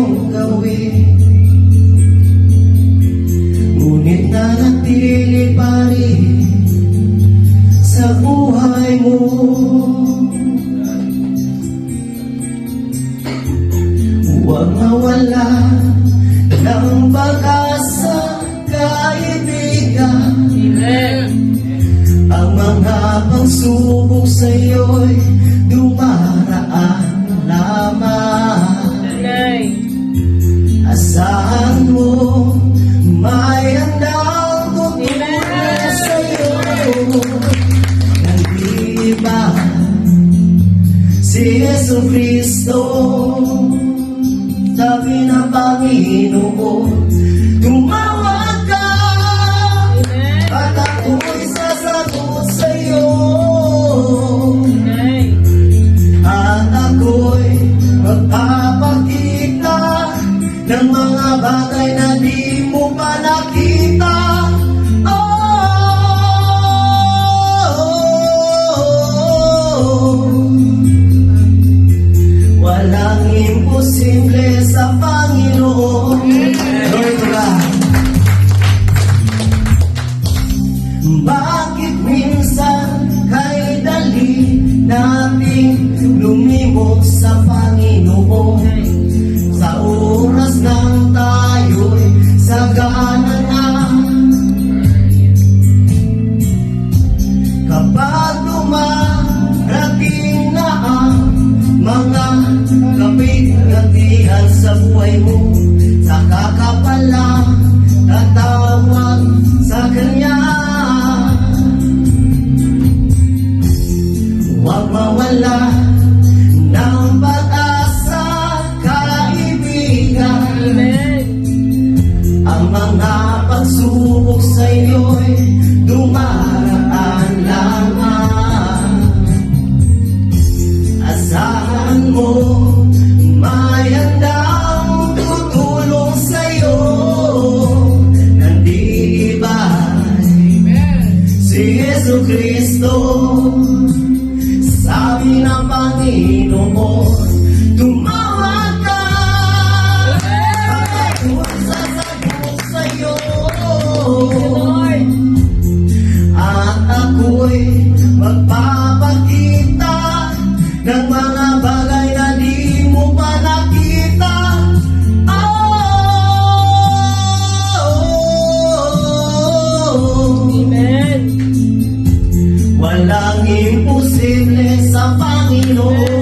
iyong gawin. Ngunit nanatili pa rin sa buhay mo. Huwag mawala ng pag-asa, kaibigan. Amen. Ang mga pagsubok sa'yo'y dumaraan lamang. Amen. Asahan mo, may handang tutulong sa'yo. Nag-iba si Yesu Cristo. Sabi ng Panginoon, tumawag ka at ako'y sasagot sa'yo. At ako'y magpapakita ng mga bagay na di mo pa nakita. Walang imposible sa Panginoon. Glory to God. Bakit minsan kay dali nating lumimot sa Panginoon? Sa oras ng tayo'y sagana na. Kapag dumarating na ang mga kapit-katihan sa buhay mo, saka ka pala tatawag sa Kanya. Huwag mawala ng pag-asa, kaibigan. Amen. Ang mga pagsubok sa'yo'y dumaraan lamang. Asahan mo, may handang tutulong sa'yo. Nandito si Yesu Cristo. Sabi ng Panginoon, tumawag ka at ako'y sasagot sa'yo. At ako'y magpapakita ng mga bagay na di mo pa nakita. Amen. Walang imposible sa Panginoon.